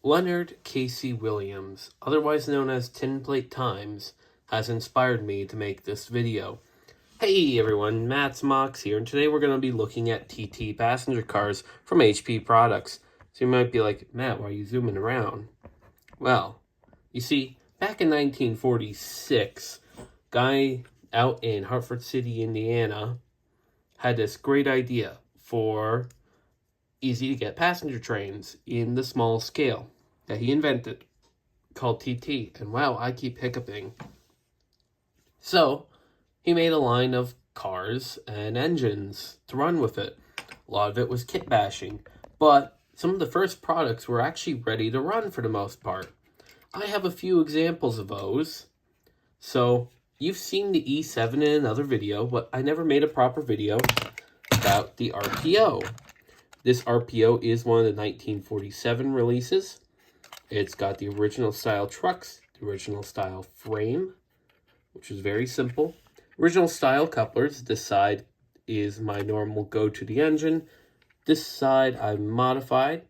Leonard Casey Williams, otherwise known as Tin Plate Times, has inspired me to make this video. Hey everyone, Matt's Mox here, and today we're going to be looking at TT passenger cars from HP Products. So you might be like, Matt, why are you zooming around? Well, you see, back in 1946, a guy out in Hartford City, Indiana, had this great idea for easy-to-get passenger trains in the small scale that he invented, called TT. And wow, I keep hiccuping. So, he made a line of cars and engines to run with it. A lot of it was kit bashing, but some of the first products were actually ready to run for the most part. I have a few examples of those. So, you've seen the E7 in another video, but I never made a proper video about the RPO. This RPO is one of the 1947 releases. It's got the original style trucks, the original style frame, which is very simple. Original style couplers. This side is my normal go to the engine. This side I modified,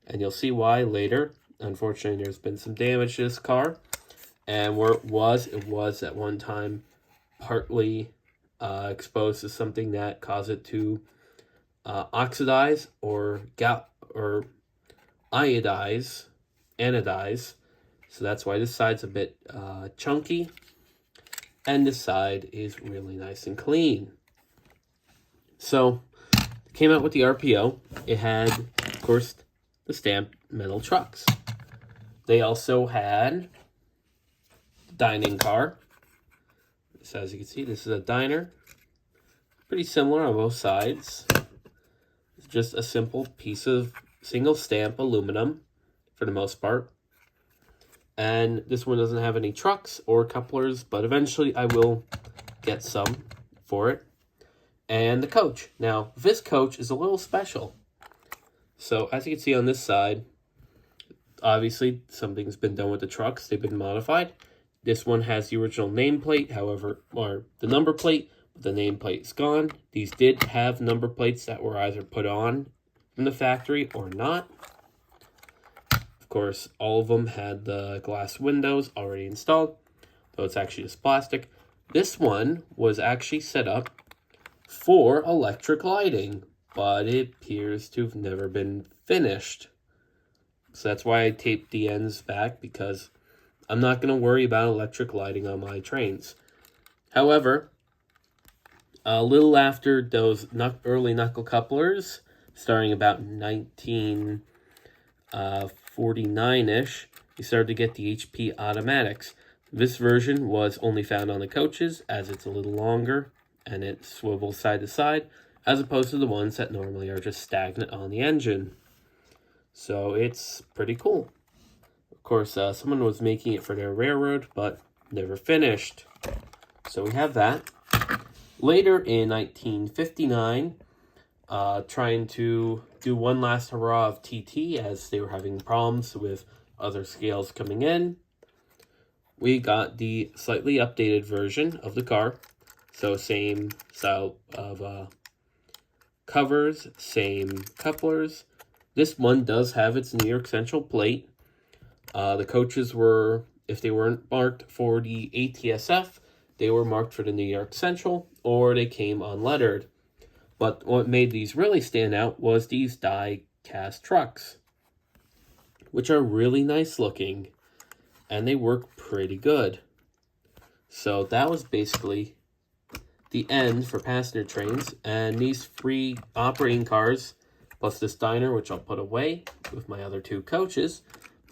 and you'll see why later. Unfortunately, there's been some damage to this car. And where it was at one time partly exposed to something that caused it to oxidize or anodize. So that's why this side's a bit chunky. And this side is really nice and clean. So, it came out with the RPO. It had, of course, the stamped metal trucks. They also had the dining car. So as you can see, this is a diner. Pretty similar on both sides. It's just a simple piece of single stamp aluminum for the most part. And this one doesn't have any trucks or couplers, but eventually I will get some for it. And the coach. Now, this coach is a little special. So, as you can see on this side, obviously something's been done with the trucks. They've been modified. This one has the original nameplate, however, or the number plate, but the nameplate is gone. These did have number plates that were either put on from the factory or not. Of course, all of them had the glass windows already installed, though it's actually just plastic. This one was actually set up for electric lighting, but it appears to have never been finished. So that's why I taped the ends back, because I'm not going to worry about electric lighting on my trains. However, a little after those early knuckle couplers, starting about 1949-ish, you started to get the HP automatics. This version was only found on the coaches, as it's a little longer and it swivels side to side, as opposed to the ones that normally are just stagnant on the engine. So it's pretty cool. Of course, someone was making it for their railroad, but never finished. So we have that. Later in 1959, trying to do one last hurrah of TT as they were having problems with other scales coming in, we got the slightly updated version of the car. So same style of covers, same couplers. This one does have its New York Central plate. The coaches were, if they weren't marked for the ATSF, they were marked for the New York Central, or they came unlettered. But what made these really stand out was these die-cast trucks, which are really nice looking, and they work pretty good. So that was basically the end for passenger trains, and these three operating cars, plus this diner, which I'll put away with my other two coaches,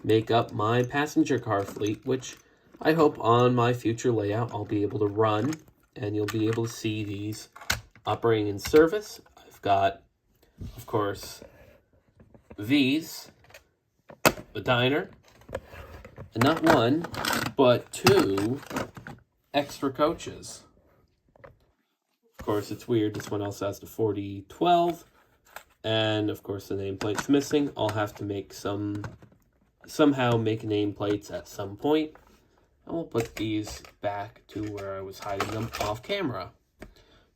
make up my passenger car fleet, which I hope on my future layout I'll be able to run, and you'll be able to see these operating in service. I've got, of course, these, the diner, and not one, but two extra coaches. Of course, it's weird. This one also has the 4012, and of course the nameplate's missing. I'll have to make somehow make nameplates at some point. And we'll put these back to where I was hiding them off camera.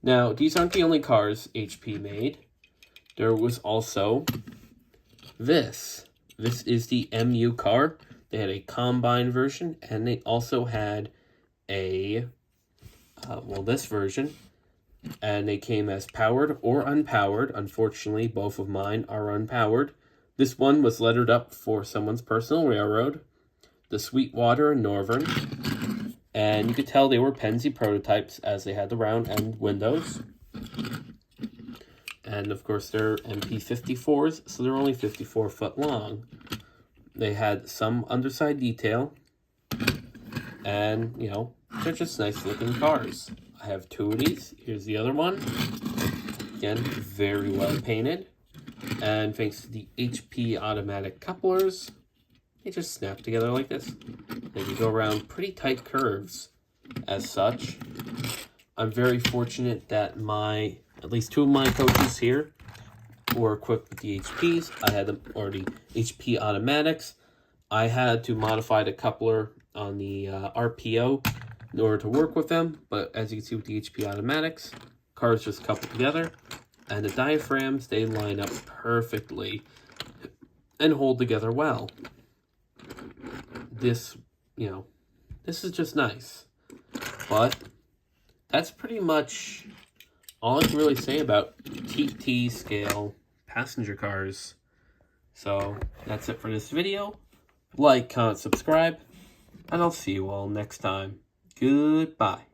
Now, these aren't the only cars HP made. There was also this, This is the MU car. They had a combine version, and they also had a, this version. And they came as powered or unpowered. Unfortunately, both of mine are unpowered. This one was lettered up for someone's personal railroad, the Sweetwater and Northern. And you could tell they were Pennsy prototypes as they had the round end windows. And of course, they're MP54s, so they're only 54 foot long. They had some underside detail. And, you know, they're just nice looking cars. I have 2 of these. Here's the other one. Again, very well painted. And thanks to the HP automatic couplers, they just snap together like this. They can go around pretty tight curves as such. I'm very fortunate that at least 2 of my coaches here were equipped with the HPs. I had them already HP automatics. I had to modify the coupler on the RPO in order to work with them, but as you can see with the HP automatics, cars just couple together, and the diaphragms, they line up perfectly and hold together well. This, you know, this is just nice. But that's pretty much all I can really say about TT scale passenger cars. So that's it for this video. Like, comment, subscribe, and I'll see you all next time. Goodbye.